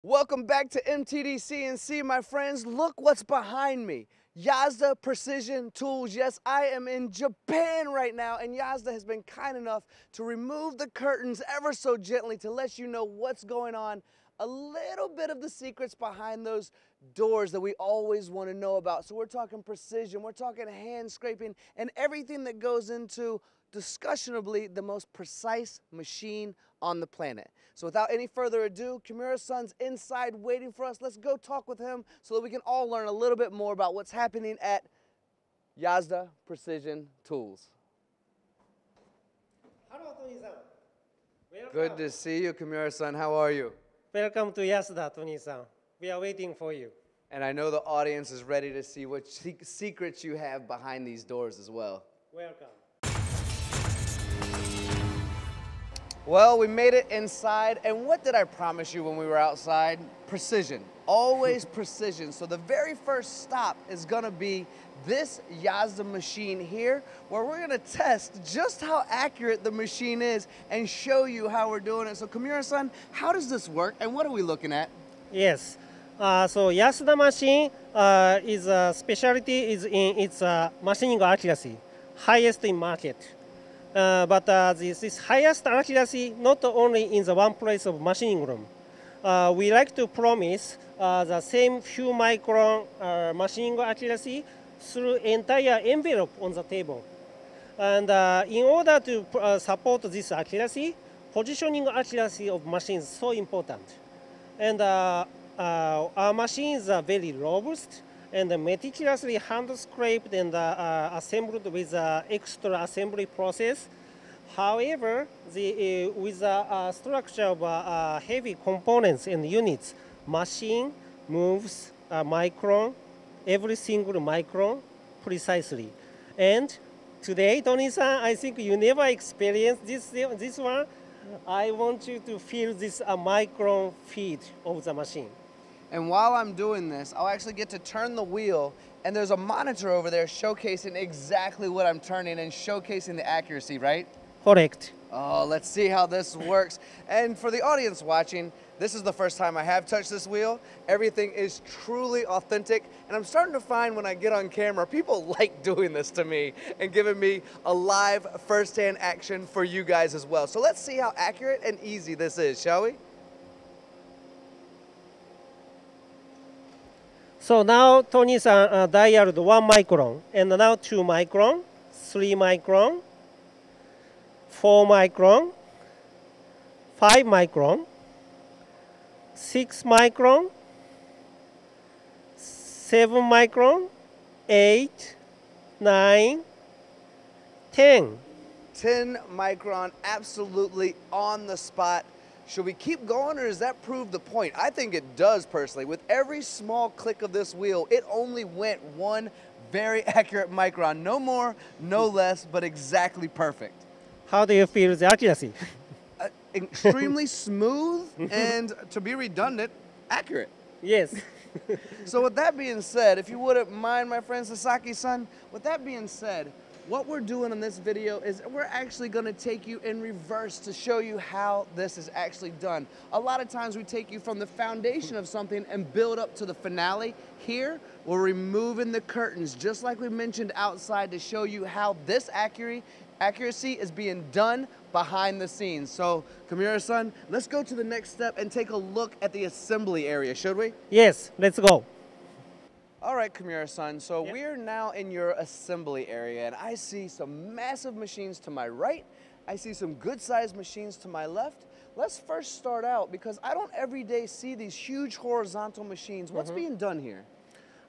Welcome back to Mtdcnc, my friends. Look what's behind me. Yasda Precision Tools. Yes, I am in Japan right now, and Yasda has been kind enough to remove the curtains ever so gently to let you know what's going on, a little bit of the secrets behind those doors that we always want to know about. So we're talking precision, we're talking hand scraping, and everything that goes into discussionably the most precise machine on the planet. So without any further ado, Kimura-san's inside waiting for us. Let's go talk with him so that we can all learn a little bit more about what's happening at Yasda Precision Tools. Hello, Tony-san. Good to see you, Kimura-san. How are you? Welcome to Yasda, Tony-san. We are waiting for you. And I know the audience is ready to see what secrets you have behind these doors as well. Welcome. Well, we made it inside, and what did I promise you when we were outside? Precision, always precision. So the very first stop is gonna be this Yasda machine here, where we're gonna test just how accurate the machine is and show you how we're doing it. So Kimura-san, how does this work, and what are we looking at? Yes. So Yasda machine is a specialty is in its machining accuracy, highest in market. But this highest accuracy not only in the one place of machining room. We like to promise the same few micron machining accuracy through entire envelope on the table. And in order to support this accuracy, positioning accuracy of machines is so important. And our machines are very robust and meticulously hand scraped and assembled with extra assembly process. However, with the structure of heavy components and units, machine moves a micron, every single micron precisely. And today, Tony-san, I think you never experienced this one. I want you to feel this micron feed of the machine. And while I'm doing this, I'll actually get to turn the wheel, and there's a monitor over there showcasing exactly what I'm turning and showcasing the accuracy, right? Correct. Oh, let's see how this works. And for the audience watching, this is the first time I have touched this wheel. Everything is truly authentic, and I'm starting to find when I get on camera, people like doing this to me and giving me a live first-hand action for you guys as well. So let's see how accurate and easy this is, shall we? So now Tony-san dialed 1 micron, and now 2 micron, 3 micron, 4 micron, 5 micron, 6 micron, 7 micron, 8, 9, 10. 10 micron, absolutely on the spot. Should we keep going, or does that prove the point? I think it does, personally. With every small click of this wheel, it only went 1 very accurate micron. No more, no less, but exactly perfect. How do you feel the accuracy? Extremely smooth and, to be redundant, accurate. Yes. So with that being said, if you wouldn't mind, my friend Sasaki-san, with that being said, what we're doing in this video is we're actually going to take you in reverse to show you how this is actually done. A lot of times we take you from the foundation of something and build up to the finale. Here, we're removing the curtains, just like we mentioned outside, to show you how this accuracy is being done behind the scenes. So, Kimura-san, let's go to the next step and take a look at the assembly area, should we? Yes, let's go. All right, Kimura-san, so we're now in your assembly area, and I see some massive machines to my right. I see some good-sized machines to my left. Let's first start out, because I don't every day see these huge horizontal machines. What's being done here?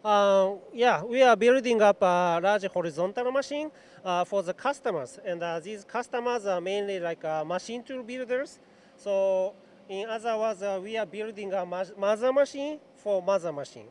Yeah, we are building up a large horizontal machine for the customers, and these customers are mainly like machine tool builders. So, in other words, we are building a mother machine for mother machine.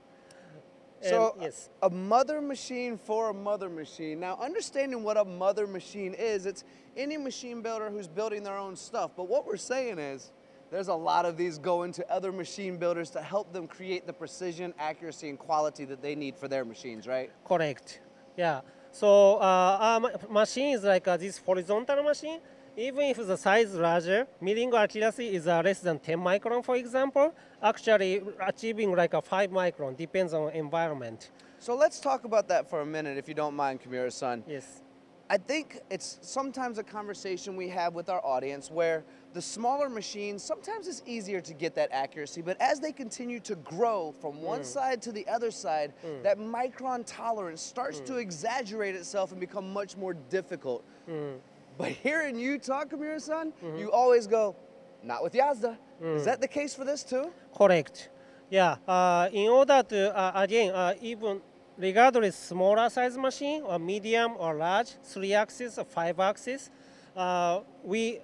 So, yes. A mother machine for a mother machine. Now, understanding what a mother machine is, it's any machine builder who's building their own stuff. But what we're saying is, there's a lot of these going to other machine builders to help them create the precision, accuracy, and quality that they need for their machines, right? Correct. Yeah. So our machine is like this horizontal machine. Even if the size larger, milling accuracy is less than 10 micron, for example, actually achieving like a 5 micron, depends on environment. So let's talk about that for a minute, if you don't mind, Kimura-san. Yes. I think it's sometimes a conversation we have with our audience where the smaller machines, sometimes it's easier to get that accuracy, but as they continue to grow from one side to the other side, that micron tolerance starts to exaggerate itself and become much more difficult. But hearing you talk, Kimura-san, you always go, not with Yasda. Is that the case for this too? Correct. Yeah. In order to, again, even regardless smaller size machine or medium or large, 3-axis or 5-axis, we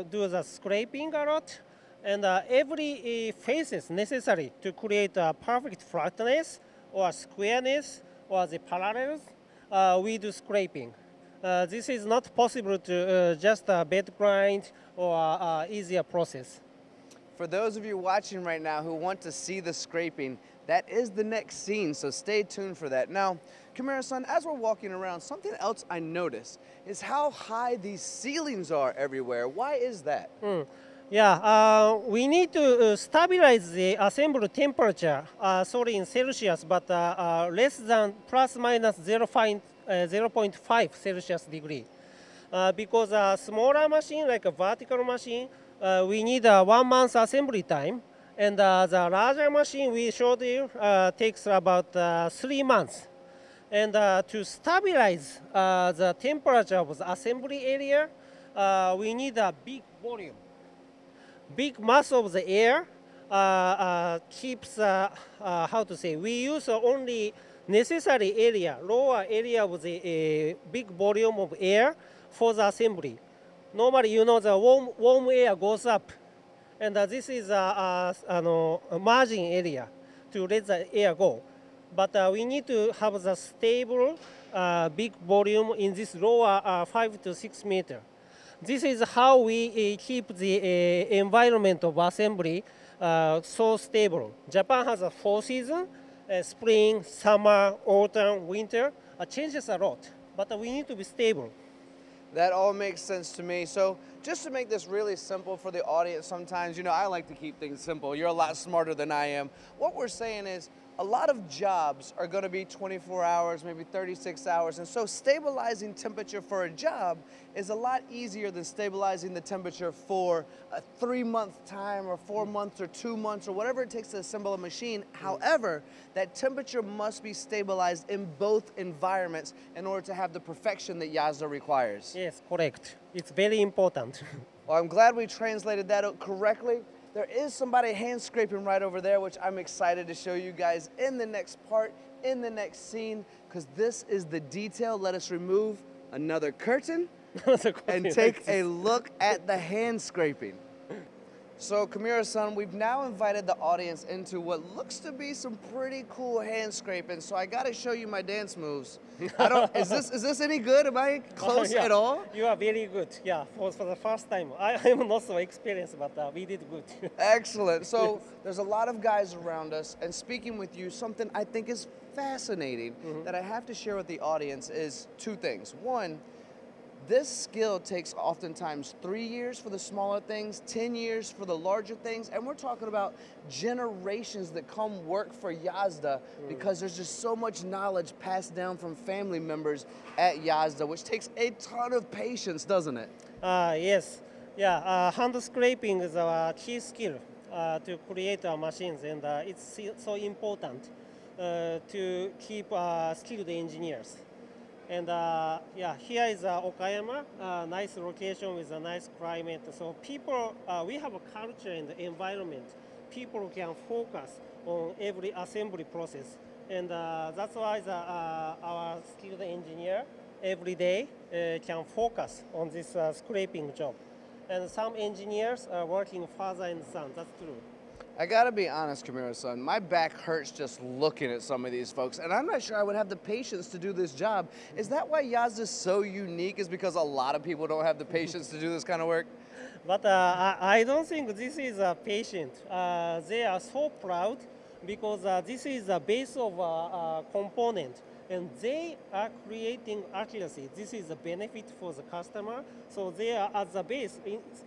do the scraping a lot, and every faces necessary to create a perfect flatness or squareness or the parallels, we do scraping. This is not possible to just bed grind or easier process. For those of you watching right now who want to see the scraping, that is the next scene, so stay tuned for that. Now, Kimura-san, as we're walking around, something else I noticed is how high these ceilings are everywhere. Why is that? Yeah, we need to stabilize the assembly temperature, sorry, in Celsius, but less than plus minus 0.5 Celsius degree. Because a smaller machine, like a vertical machine, we need a 1 month assembly time. And the larger machine we showed you takes about 3 months. And to stabilize the temperature of the assembly area, we need a big volume. Big mass of the air keeps, how to say, we use only necessary area, lower area of the big volume of air for the assembly. Normally, you know, the warm air goes up, and this is a margin area to let the air go. But we need to have the stable big volume in this lower 5 to 6 meter. This is how we keep the environment of assembly so stable. Japan has a 4 seasons, spring, summer, autumn, winter. Changes a lot, but we need to be stable. That all makes sense to me. So just to make this really simple for the audience, sometimes, you know, I like to keep things simple. You're a lot smarter than I am. What we're saying is a lot of jobs are going to be 24 hours, maybe 36 hours. And so stabilizing temperature for a job is a lot easier than stabilizing the temperature for a 3-month time or 4 months or 2 months or whatever it takes to assemble a machine. However, that temperature must be stabilized in both environments in order to have the perfection that Yasda requires. Yes, correct. It's very important. Well, I'm glad we translated that out correctly. There is somebody hand scraping right over there, which I'm excited to show you guys in the next part, in the next scene, because this is the detail. Let us remove another curtain and take a look at the hand scraping. So, Kimura-san, we've now invited the audience into what looks to be some pretty cool hand scraping. So I got to show you my dance moves. Is this any good? Am I close Yeah. at all? You are very good. Yeah, for the first time. I'm not so experienced, but we did good. Excellent. So there's a lot of guys around us, and speaking with you, something I think is fascinating that I have to share with the audience is 2 things. One, this skill takes oftentimes 3 years for the smaller things, 10 years for the larger things, and we're talking about generations that come work for Yasda because there's just so much knowledge passed down from family members at Yasda, which takes a ton of patience, doesn't it? Yes. Yeah, hand scraping is a key skill to create machines, and it's so important to keep skilled engineers. And yeah, here is Okayama, nice location with a nice climate. So people, we have a culture and environment. People can focus on every assembly process. And that's why our skilled engineer every day can focus on this scraping job. And some engineers are working farther in the sun, that's true. I gotta be honest, Kimura-san, my back hurts just looking at some of these folks, and I'm not sure I would have the patience to do this job. Is that why Yasda is so unique, is because a lot of people don't have the patience to do this kind of work? But I don't think this is a patient. They are so proud because this is the base of a component. and they are creating accuracy. This is a benefit for the customer. So they are at the base,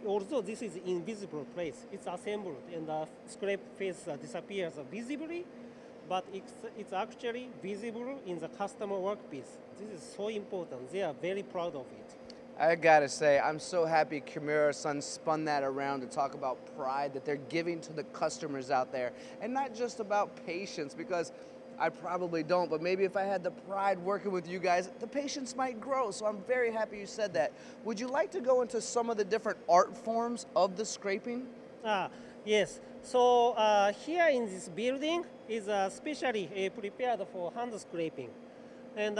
although this is invisible place, it's assembled and the scrape face disappears visibly, but it's actually visible in the customer workpiece. This is so important. They are very proud of it. I gotta say, I'm so happy Kimura-san spun that around to talk about pride that they're giving to the customers out there, and not just about patience, because I probably don't, but maybe if I had the pride working with you guys, the patience might grow. So I'm very happy you said that. Would you like to go into some of the different art forms of the scraping? Yes. So here in this building is specially prepared for hand scraping. And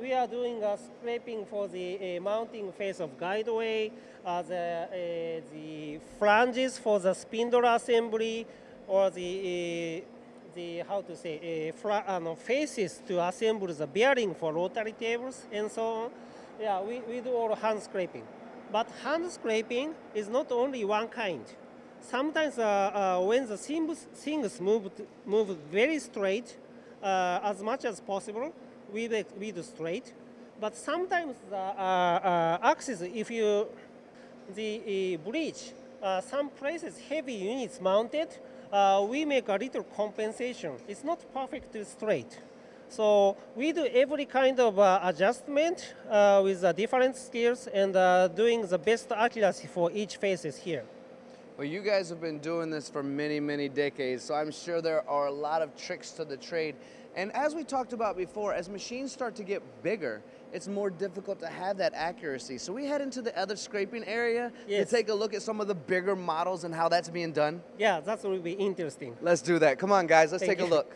we are doing scraping for the mounting face of guideway, the flanges for the spindle assembly, or the how to say faces to assemble the bearing for rotary tables and so on. Yeah, we do all hand scraping. But hand scraping is not only one kind. Sometimes when the things move very straight, as much as possible, we do straight. But sometimes the axis, if you the bridge, some places heavy units mounted, we make a little compensation. It's not perfectly straight. So we do every kind of adjustment with different skills and doing the best accuracy for each faces here. Well, you guys have been doing this for many, many decades, so I'm sure there are a lot of tricks to the trade. And as we talked about before, as machines start to get bigger, it's more difficult to have that accuracy. So we head into the other scraping area to take a look at some of the bigger models and how that's being done. Yeah, that will be interesting. Let's do that. Come on, guys, let's take a look.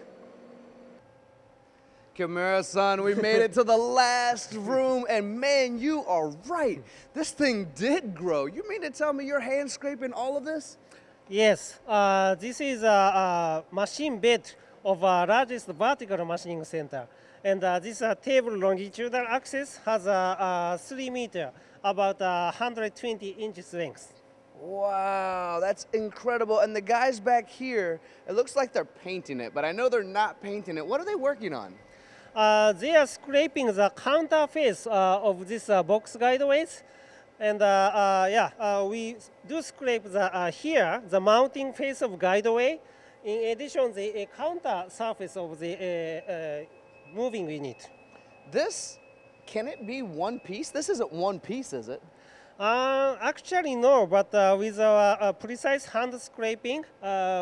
Kimura-san, we made it to the last room, and man, you are right. This thing did grow. You mean to tell me you're hand scraping all of this? Yes, this is a machine bed of largest vertical machining center. And this table longitudinal axis has a 3 meter, about 120 inches length. Wow, that's incredible. And the guys back here, it looks like they're painting it, but I know they're not painting it. What are they working on? They are scraping the counter face of this box guideways. And we do scrape here, the mounting face of guideway. In addition, the counter surface of the moving unit. This, can it be one piece? This isn't one piece, is it? Actually, no, but with our precise hand scraping,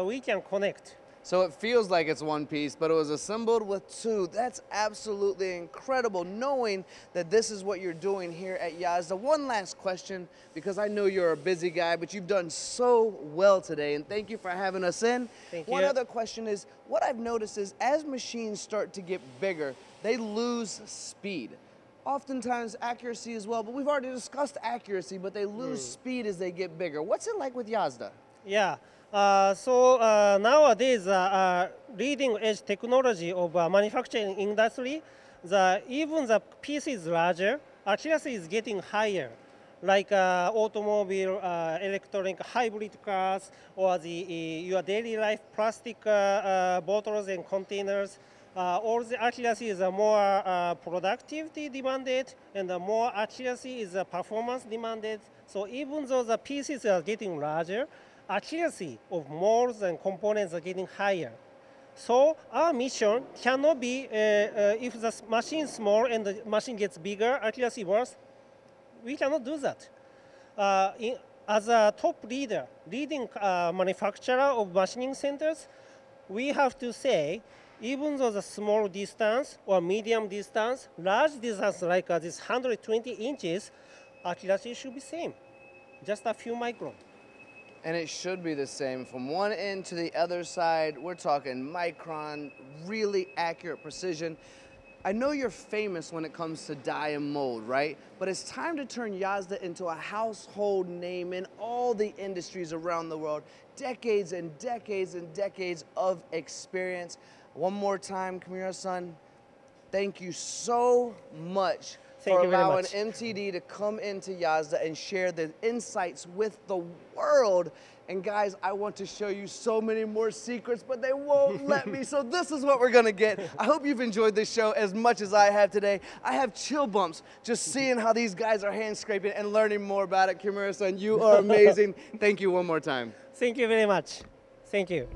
we can connect. So it feels like it's one piece, but it was assembled with two. That's absolutely incredible, knowing that this is what you're doing here at Yasda. One last question, because I know you're a busy guy, but you've done so well today, and thank you for having us in. Thank you. One other question is, what I've noticed is as machines start to get bigger, they lose speed. Oftentimes accuracy as well, but we've already discussed accuracy, but they lose speed as they get bigger. What's it like with Yasda? Yeah. Nowadays, leading edge technology of manufacturing industry, even the piece is larger, accuracy is getting higher, like automobile, electronic hybrid cars, or your daily life plastic bottles and containers. All the accuracy is more productivity demanded, and more accuracy is performance demanded. So even though the pieces are getting larger, accuracy of molds and components are getting higher. So our mission cannot be, if the machine is small and the machine gets bigger, accuracy worse, we cannot do that. As a top leading manufacturer of machining centers, we have to say, even though the small distance or medium distance, large distance like this 120 inches, accuracy should be same, just a few microns. And it should be the same. From one end to the other side, we're talking micron, really accurate precision. I know you're famous when it comes to die and mold, right? But it's time to turn Yasda into a household name in all the industries around the world. Decades and decades and decades of experience. One more time, Kimura-san, thank you so much Thank for you very allowing much. MTD to come into Yasda and share the insights with the world. And guys, I want to show you so many more secrets, but they won't let me. So this is what we're gonna get. I hope you've enjoyed this show as much as I have today. I have chill bumps just seeing how these guys are hand scraping and learning more about it. Kimura-san, you are amazing. Thank you one more time. Thank you very much. Thank you.